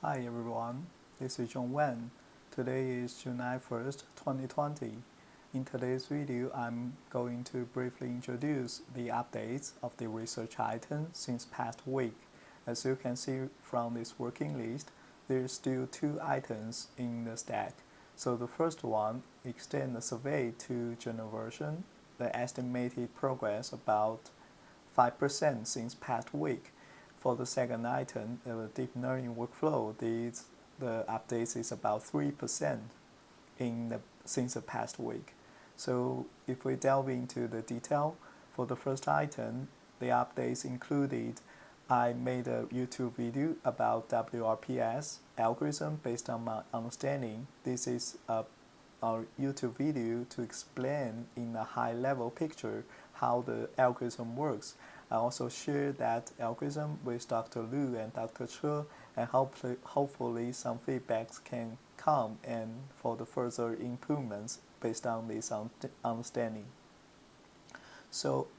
Hi everyone, this is John Wen. Today is July 1st, 2020. In today's video, I'm going to briefly introduce the updates of the research item since past week. As you can see from this working list, there's still two items in the stack. So the first one, extend the survey to general version. The estimated progress about 5% since past week. For the second item, the deep learning workflow, the updates is about 3% since the past week. So if we delve into the detail, for the first item, the updates included I made a YouTube video about WRPS algorithm based on my understanding. This is a YouTube video to explain in a high-level picture how the algorithm works. I also shared that algorithm with Dr. Liu and Dr. Che, and hopefully some feedbacks can come and for the further improvements based on this understanding. So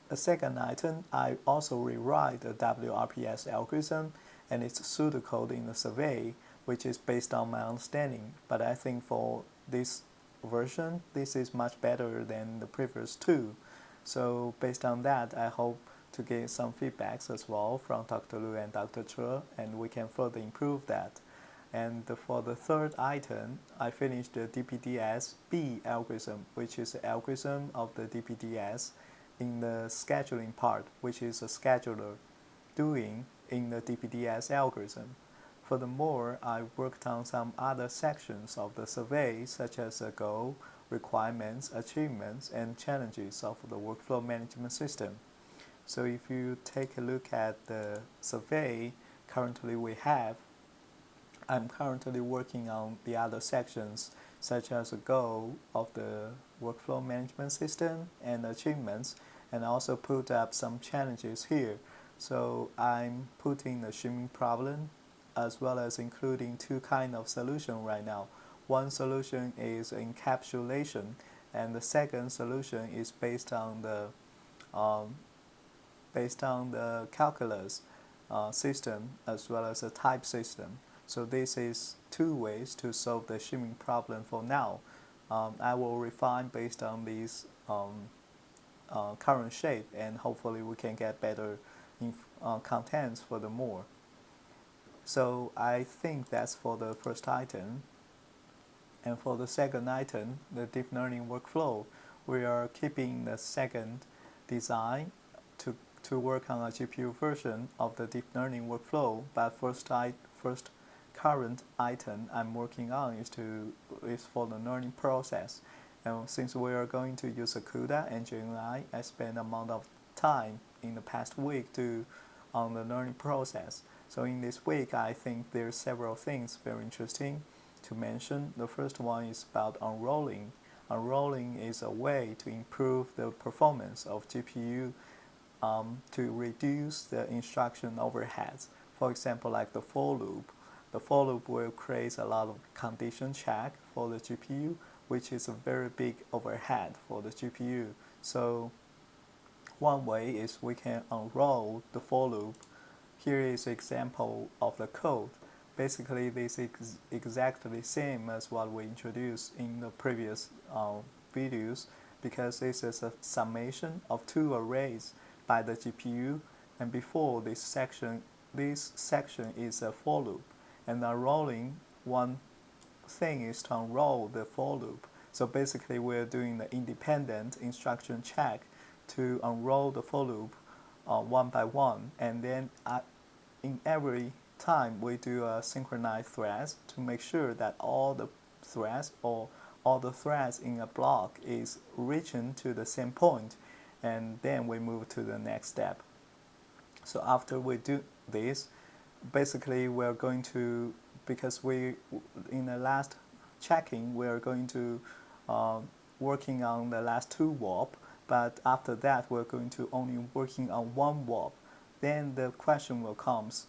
a second item, I also rewrite the WRPS algorithm and its pseudocode in the survey, which is based on my understanding. But I think for this version, this is much better than the previous two. So based on that, I hope to get some feedbacks as well from Dr. Liu and Dr. Che, and we can further improve that. And for the third item, I finished the DPDS-B algorithm, which is the algorithm of the DPDS in the scheduling part, which is a scheduler doing in the DPDS algorithm. Furthermore, I worked on some other sections of the survey, such as the goal, requirements, achievements, and challenges of the workflow management system. So if you take a look at the survey currently we have, I'm currently working on the other sections, such as the goal of the workflow management system and achievements, and also put up some challenges here. So I'm putting the streaming problem as well as including two kind of solution right now. One solution is encapsulation, and the second solution is based on the calculus system as well as a type system. So this is two ways to solve the streaming problem for now. I will refine based on these current shape, and hopefully we can get better contents for the more. So I think that's for the first item. And for the second item, the deep learning workflow, we are keeping the second design to work on a GPU version of the deep learning workflow. But first current item I'm working on is for the learning process. And since we are going to use a CUDA and GenAI, I spent amount of time in the past week on the learning process. So in this week, I think there are several things very interesting to mention. The first one is about unrolling. Unrolling is a way to improve the performance of GPU to reduce the instruction overheads. For example, like the for loop. The for loop will create a lot of condition check for the GPU, which is a very big overhead for the GPU. So one way is we can unroll the for loop. Here is an example of the code. Basically, this is exactly the same as what we introduced in the previous videos, because this is a summation of two arrays by the GPU, and before this section is a for loop, and unrolling, one thing is to unroll the for loop. So basically, we're doing the independent instruction check to unroll the for loop one by one, and then in every time we do a synchronized threads to make sure that all the threads or all the threads in a block is reaching to the same point, and then we move to the next step. So after we do this, basically we're going to, because in the last checking we're going to working on the last two warp, but after that we're going to only working on one warp. Then the question will comes,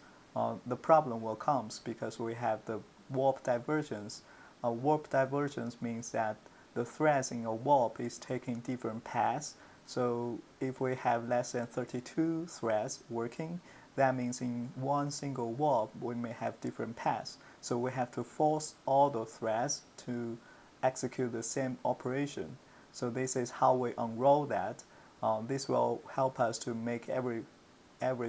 the problem will comes because we have the warp divergence. Warp divergence means that the threads in a warp is taking different paths. So if we have less than 32 threads working, That means in one single warp, we may have different paths. So we have to force all the threads to execute the same operation. So this is how we unroll that. This will help us to make every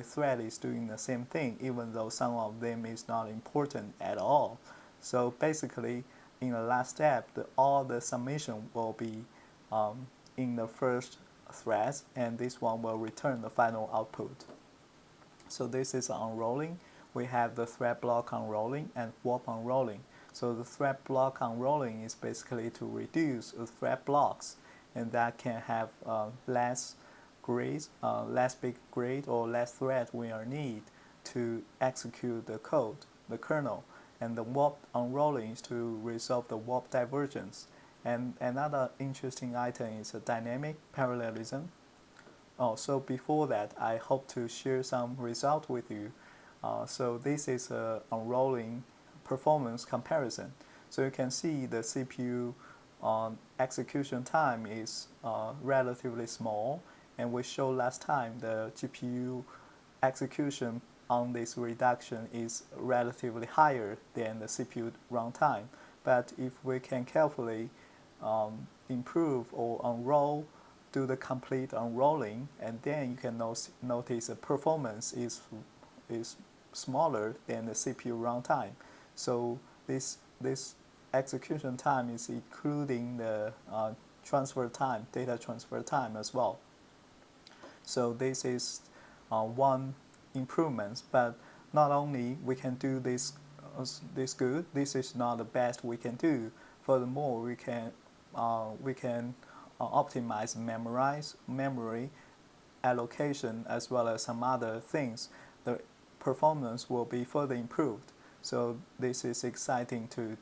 thread is doing the same thing, even though some of them is not important at all. So basically, in the last step, all the summation will be in the first threads, and this one will return the final output. So this is unrolling. We have the thread block unrolling and warp unrolling. So the thread block unrolling is basically to reduce the thread blocks, and that can have less grades, less big grade or less thread we are need to execute the code, the kernel. And the warp unrolling is to resolve the warp divergence. And another interesting item is a dynamic parallelism. So before that, I hope to share some result with you. So this is a unrolling performance comparison. So you can see the CPU execution time is relatively small, and we showed last time the GPU execution on this reduction is relatively higher than the CPU runtime. But if we can carefully improve or unroll, do the complete unrolling, and then you can notice the performance is smaller than the CPU runtime. So this execution time is including the transfer time, data transfer time as well. So this is one improvement, but not only we can do this good, this is not the best we can do. Furthermore, we can optimize memory allocation as well as some other things. The performance will be further improved. So this is exciting to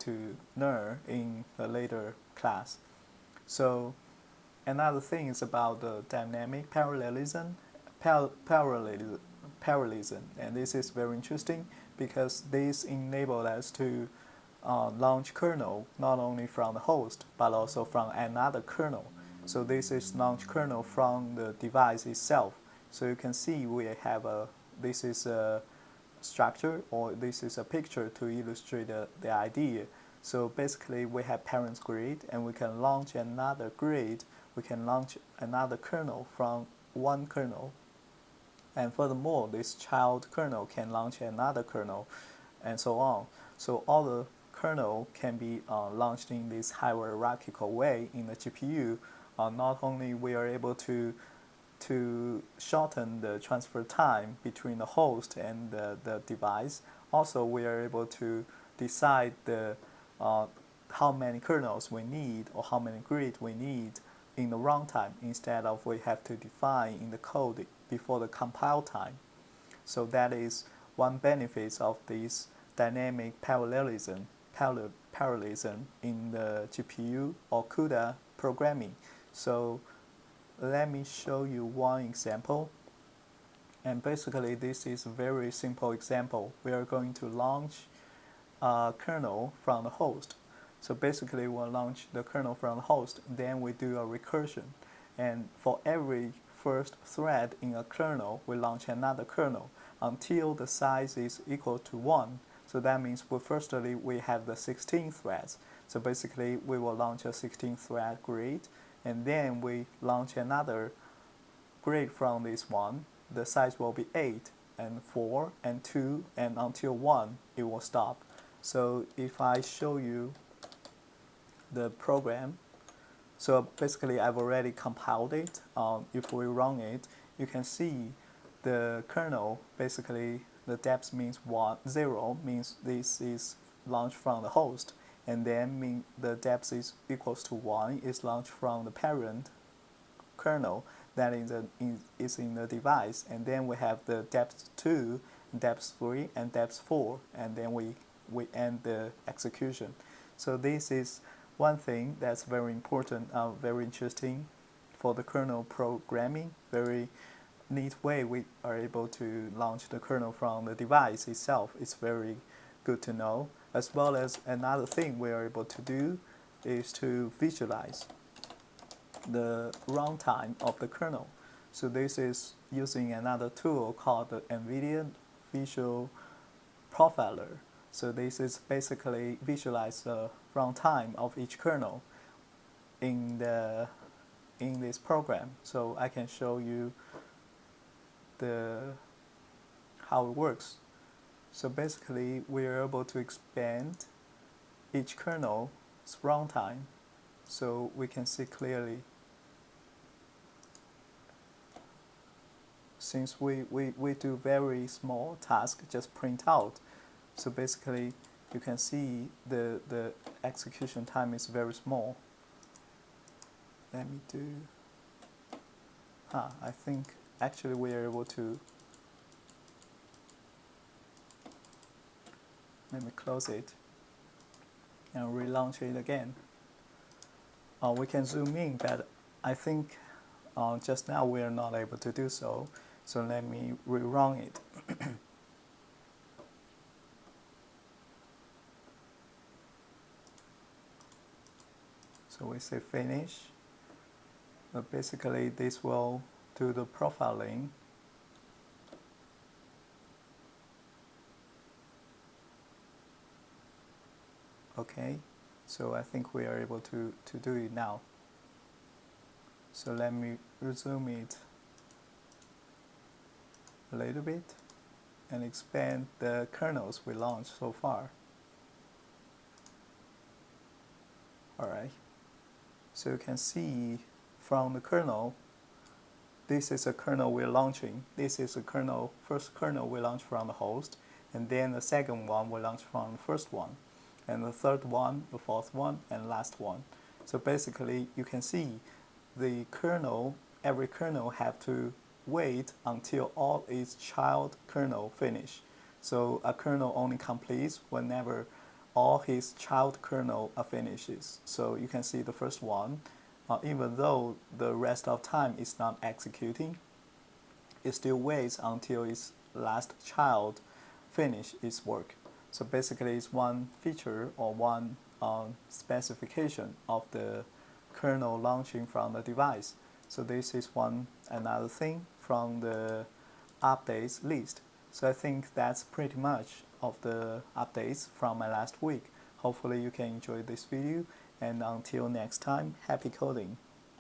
learn in a later class. So another thing is about the dynamic parallelism, and this is very interesting because this enabled us to launch kernel not only from the host but also from another kernel. So this is launch kernel from the device itself. So you can see we have this is a structure, or this is a picture to illustrate the idea. So basically we have parent grid, and we can launch another grid. We can launch another kernel from one kernel. And furthermore, this child kernel can launch another kernel, and so on. So all the kernel can be launched in this hierarchical way in the GPU. Not only we are able to shorten the transfer time between the host and the device, also we are able to decide how many kernels we need or how many grids we need in the runtime, instead of we have to define in the code before the compile time. So that is one benefit of this dynamic parallelism in the GPU or CUDA programming. So let me show you one example. And basically this is a very simple example. We are going to launch a kernel from the host. So basically we'll launch the kernel from the host, then we do a recursion. And for every first thread in a kernel, we launch another kernel until the size is equal to 1. So that means firstly we have the 16 threads. So basically we will launch a 16 thread grid, and then we launch another grid from this one. The size will be 8 and 4 and 2, and until 1 it will stop. So if I show you the program, so basically I've already compiled it. If we run it, you can see the kernel, basically the depth means 0 means this is launched from the host, and then the depth is equals to 1 is launched from the parent kernel that is in the device, and then we have the depth 2, depth 3, and depth 4, and then we end the execution. So this is one thing that's very important, very interesting for the kernel programming. Very neat way we are able to launch the kernel from the device itself. It's very good to know. As well as another thing we are able to do is to visualize the runtime of the kernel. So this is using another tool called the NVIDIA Visual Profiler. So this is basically visualize the runtime of each kernel in this program. So I can show you how it works. So basically, we are able to expand each kernel's runtime, so we can see clearly. Since we do very small tasks, just print out. So basically, you can see the execution time is very small. Let me do. I think actually we are able to. Let me close it and relaunch it again. We can zoom in, but I think just now we are not able to do so. So let me rerun it. So we say finish. Basically, this will do the profiling. Okay, so I think we are able to do it now. So let me resume it a little bit and expand the kernels we launched so far. Alright, so you can see from the kernel, this is a kernel we're launching. This is a kernel, first kernel we launched from the host, and then the second one we launched from the first one, and the third one, the fourth one, and last one. So basically, you can see the kernel, every kernel have to wait until all its child kernel finish. So a kernel only completes whenever all his child kernel finishes. So you can see the first one, even though the rest of time is not executing, it still waits until its last child finish its work. So basically, it's one feature or one specification of the kernel launching from the device. So this is another thing from the updates list. So I think that's pretty much of the updates from my last week. Hopefully you can enjoy this video, and until next time, happy coding.